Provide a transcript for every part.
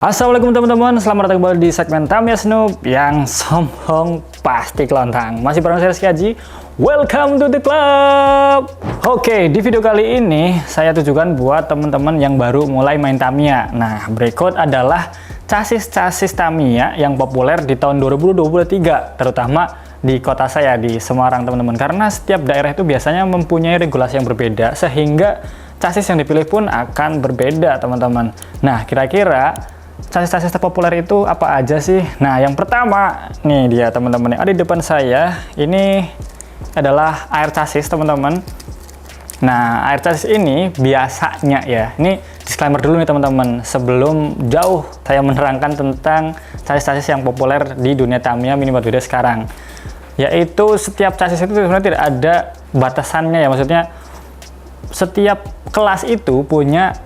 Assalamualaikum teman-teman, selamat datang kembali di segmen Tamiya Snoop yang sombong pasti kelontang. Masih bareng saya Rizky Haji, welcome to the club. Oke, di video kali ini saya tujukan buat teman-teman yang baru mulai main Tamiya. Nah, berikut adalah chassis Tamiya yang populer di tahun 2023, terutama di kota saya, di Semarang teman-teman. Karena setiap daerah itu biasanya mempunyai regulasi yang berbeda, sehingga chassis yang dipilih pun akan berbeda teman-teman. Nah, kira-kira chassis terpopuler itu apa aja sih? Nah, yang pertama, nih dia teman-teman yang ada di depan saya. Ini adalah air chassis teman-teman. Nah, air chassis ini biasanya ya, ini disclaimer dulu nih teman-teman, sebelum jauh saya menerangkan tentang chassis yang populer di dunia Tamiya Mini 4WD sekarang. Yaitu setiap chassis itu sebenarnya tidak ada batasannya ya, maksudnya setiap kelas itu punya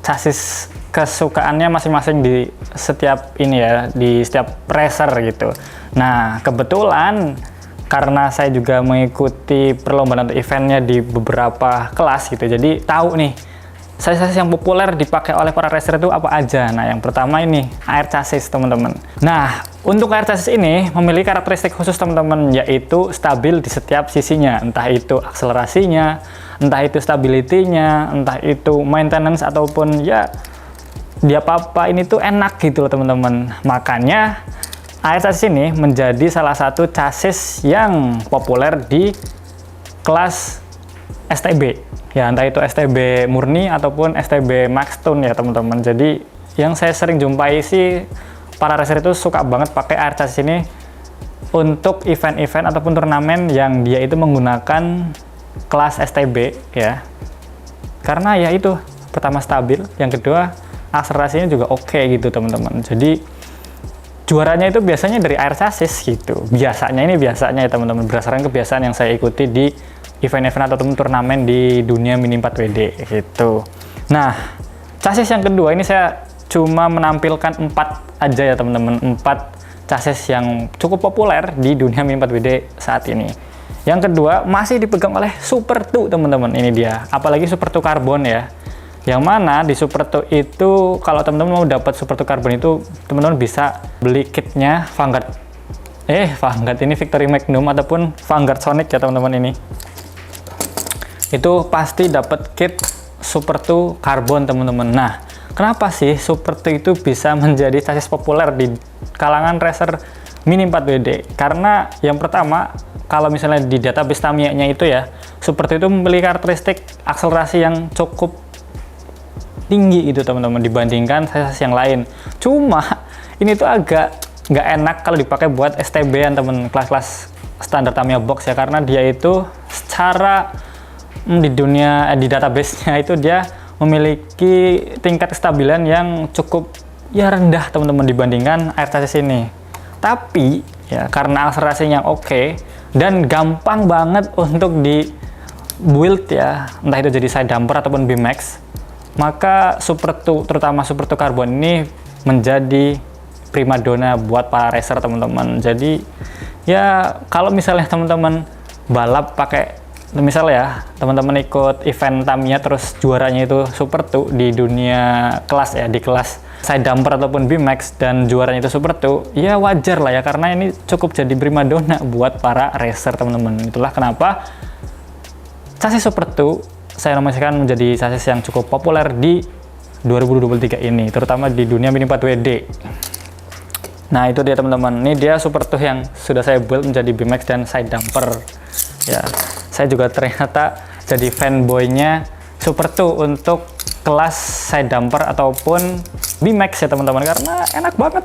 chassis kesukaannya masing-masing di setiap ini ya, di setiap racer gitu. Nah, kebetulan karena saya juga mengikuti perlombaan atau eventnya di beberapa kelas gitu, jadi tahu nih chassis yang populer dipakai oleh para racer itu apa aja. Nah, yang pertama ini air chassis teman-teman. Nah, untuk air chassis ini memiliki karakteristik khusus teman-teman, yaitu stabil di setiap sisinya, entah itu akselerasinya, entah itu stability-nya, entah itu maintenance ataupun ya dia apa-apa ini tuh enak gitu loh teman-teman. Makanya air chassis ini menjadi salah satu chassis yang populer di kelas STB ya, entah itu STB murni ataupun STB Max Tune ya teman-teman. Jadi yang saya sering jumpai sih para racer itu suka banget pakai air chassis ini untuk event-event ataupun turnamen yang dia itu menggunakan kelas STB ya, karena ya itu pertama stabil, yang kedua akselerasinya juga oke gitu teman-teman. Jadi juaranya itu biasanya dari air chassis gitu. Biasanya ya teman-teman, berdasarkan kebiasaan yang saya ikuti di event-event ataupun turnamen di dunia Mini 4WD gitu. Nah, chassis yang kedua ini saya cuma menampilkan 4 aja ya teman-teman, 4 chassis yang cukup populer di dunia Mini 4WD saat ini. Yang kedua masih dipegang oleh Super 2 teman-teman. Ini dia, apalagi Super 2 Carbon ya. Yang mana di Super 2 itu kalau teman-teman mau dapat Super 2 Carbon itu teman-teman bisa beli kitnya Vanguard. Vanguard ini Victory Magnum ataupun Vanguard Sonic ya teman-teman ini. Itu pasti dapat kit Super 2 Carbon teman-teman. Nah, kenapa sih Super 2 itu bisa menjadi chassis populer di kalangan racer Mini 4WD? Karena yang pertama, kalau misalnya di database Tamiya-nya itu ya, Super 2 itu memiliki karakteristik akselerasi yang cukup tinggi gitu teman-teman dibandingkan chassis yang lain. Cuma ini tuh agak nggak enak kalau dipakai buat STB-an temen, kelas-kelas standar Tamiya box ya, karena dia itu secara di dunia di database-nya itu dia memiliki tingkat kestabilan yang cukup ya rendah teman-teman dibandingkan air chassis ini. Tapi ya karena akselerasinya oke dan gampang banget untuk di build ya, entah itu jadi side dumper ataupun BMX, maka Super 2, terutama Super 2 Carbon ini menjadi primadona buat para racer teman-teman. Jadi ya kalau misalnya teman-teman balap pakai, misal ya teman-teman ikut event Tamiya terus juaranya itu Super 2 di dunia kelas ya, di kelas side dumper ataupun BMX, dan juaranya itu Super 2, ya wajar lah ya, karena ini cukup jadi primadona buat para racer teman-teman. Itulah kenapa chassis Super 2 saya nominasikan menjadi chassis yang cukup populer di 2023 ini, terutama di dunia Mini 4WD. Nah, itu dia teman-teman. Ini dia Super 2 yang sudah saya build menjadi BMX dan side dumper. Ya, saya juga ternyata jadi fanboy-nya Super 2 untuk kelas side dumper ataupun BMX ya teman-teman, karena enak banget,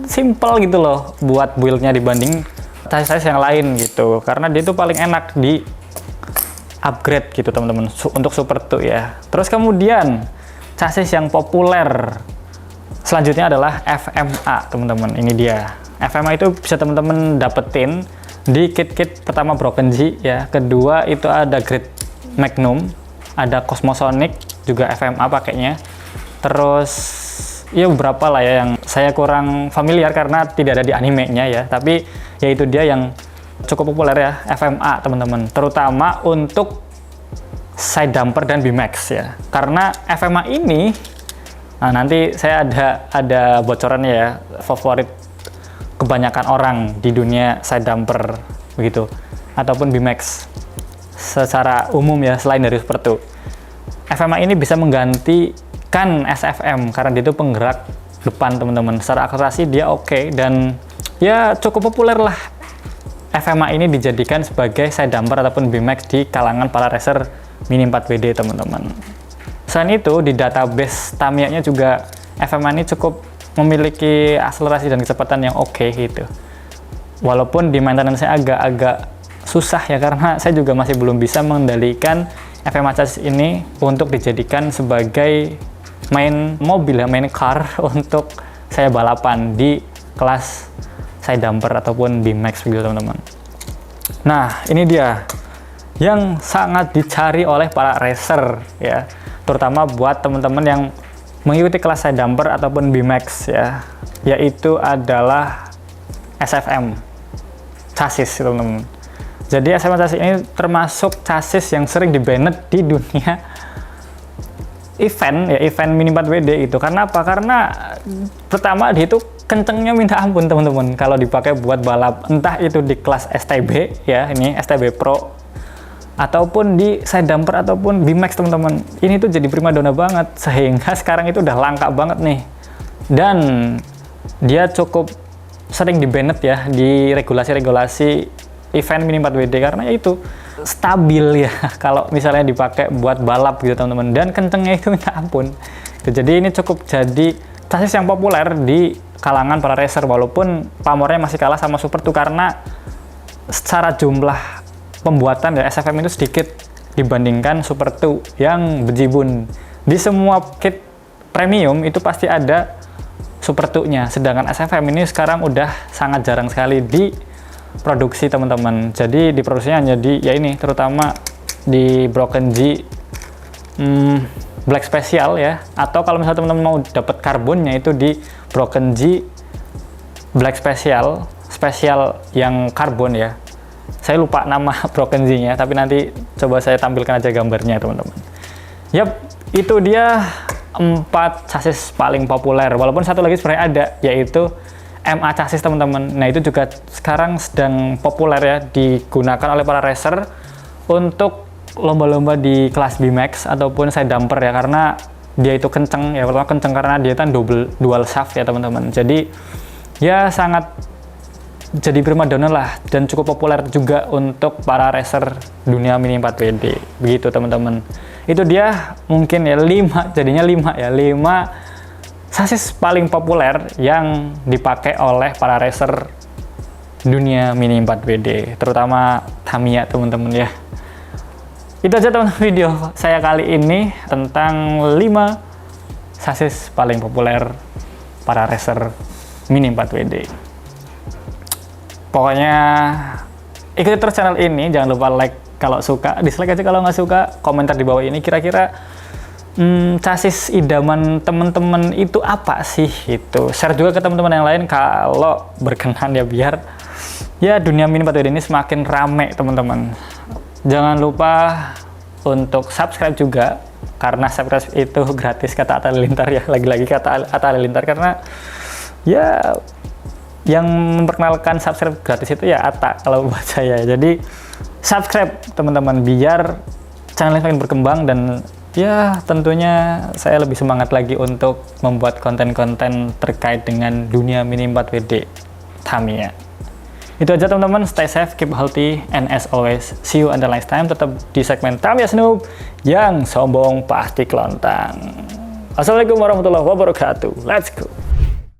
simple gitu loh buat build-nya dibanding chassis yang lain gitu. Karena dia itu paling enak di upgrade gitu teman-teman untuk Super 2 ya. Terus kemudian chassis yang populer selanjutnya adalah FMA teman-teman. Ini dia FMA, itu bisa teman-teman dapetin di kit-kit pertama Broken G ya, kedua itu ada Great Magnum, ada Cosmosonic juga FMA pakainya. Terus ya beberapa lah ya yang saya kurang familiar karena tidak ada di animenya ya, tapi ya itu dia yang cukup populer ya, FMA teman-teman, terutama untuk side dumper dan BMX ya. Karena FMA ini Nah, nanti saya ada bocorannya ya, favorit kebanyakan orang di dunia side dumper begitu, ataupun BMX secara umum ya, selain dari Super 2. FMA ini bisa menggantikan SFM karena dia itu penggerak depan teman-teman. Secara akselerasi dia oke, dan ya cukup populer lah FMA ini dijadikan sebagai side dumper ataupun BMX di kalangan para racer Mini 4WD teman-teman. Selain itu, di database Tamiya-nya juga FMA ini cukup memiliki akselerasi dan kecepatan yang oke gitu. Walaupun di maintenance-nya agak susah ya, karena saya juga masih belum bisa mengendalikan FMA chassis ini untuk dijadikan sebagai main mobil ya, main car untuk saya balapan di kelas side dumper ataupun BMX begitu teman-teman. Nah, ini dia yang sangat dicari oleh para racer ya, terutama buat teman-teman yang mengikuti kelas side dumper ataupun BMX ya, yaitu adalah SFM chassis teman-teman. Jadi SFM chassis ini termasuk chassis yang sering dibanned di dunia event ya, event Mini 4WD itu. Karena apa? Karena pertama dia itu kencengnya minta ampun teman-teman kalau dipakai buat balap, entah itu di kelas STB ya, ini STB Pro, ataupun di side dumper ataupun BMX teman-teman. Ini tuh jadi primadona banget, sehingga sekarang itu udah langka banget nih, dan dia cukup sering di-banned ya di regulasi-regulasi event Mini 4WD karena itu stabil ya kalau misalnya dipakai buat balap gitu teman-teman, dan kencengnya itu minta ampun. Jadi ini cukup jadi chassis yang populer di kalangan para racer, walaupun pamornya masih kalah sama Super 2 karena secara jumlah pembuatan ya SFM itu sedikit dibandingkan Super 2 yang bejibun. Di semua kit premium itu pasti ada Super 2-nya, sedangkan SFM ini sekarang udah sangat jarang sekali diproduksi teman-teman. Jadi diproduksinya hanya di ya ini, terutama di Broken G Black Special ya, atau kalau misalnya teman-teman mau dapat karbonnya itu di Broken G Black Special yang karbon ya. Saya lupa nama Broken G-nya, tapi nanti coba saya tampilkan aja gambarnya teman-teman. Yap, itu dia 4 chassis paling populer. Walaupun satu lagi sebenarnya ada, yaitu MA chassis teman-teman. Nah, itu juga sekarang sedang populer ya, digunakan oleh para racer untuk lomba-lomba di kelas BMX ataupun side dumper ya, karena dia itu kenceng ya, pertama kenceng karena dia kan dual shaft ya teman-teman. Jadi ya sangat jadi primadona lah, dan cukup populer juga untuk para racer dunia Mini 4WD begitu teman-teman. Itu dia mungkin ya 5 chassis paling populer yang dipakai oleh para racer dunia Mini 4WD, terutama Tamiya teman-teman ya. Itu aja teman-teman video saya kali ini tentang 5 chassis paling populer para racer Mini 4WD. Pokoknya ikuti terus channel ini, jangan lupa like kalau suka, dislike aja kalau nggak suka, komentar di bawah ini kira-kira chassis idaman teman-teman itu apa sih itu. Share juga ke teman-teman yang lain kalau berkenan ya, biar ya dunia Mini 4WD ini semakin rame teman-teman. Jangan lupa untuk subscribe juga, karena subscribe itu gratis kata Atta Halilintar ya, lagi-lagi kata Atta Halilintar, karena ya yang memperkenalkan subscribe gratis itu ya Atta kalau buat saya. Jadi subscribe teman-teman biar channel ini semakin berkembang, dan ya tentunya saya lebih semangat lagi untuk membuat konten-konten terkait dengan dunia Mini 4WD Tamiya. Itu aja teman-teman, stay safe, keep healthy, and as always, see you until next time. Tetap di segmen Tamiya Snoop, yang sombong pasti kelontang. Assalamualaikum warahmatullahi wabarakatuh. Let's go.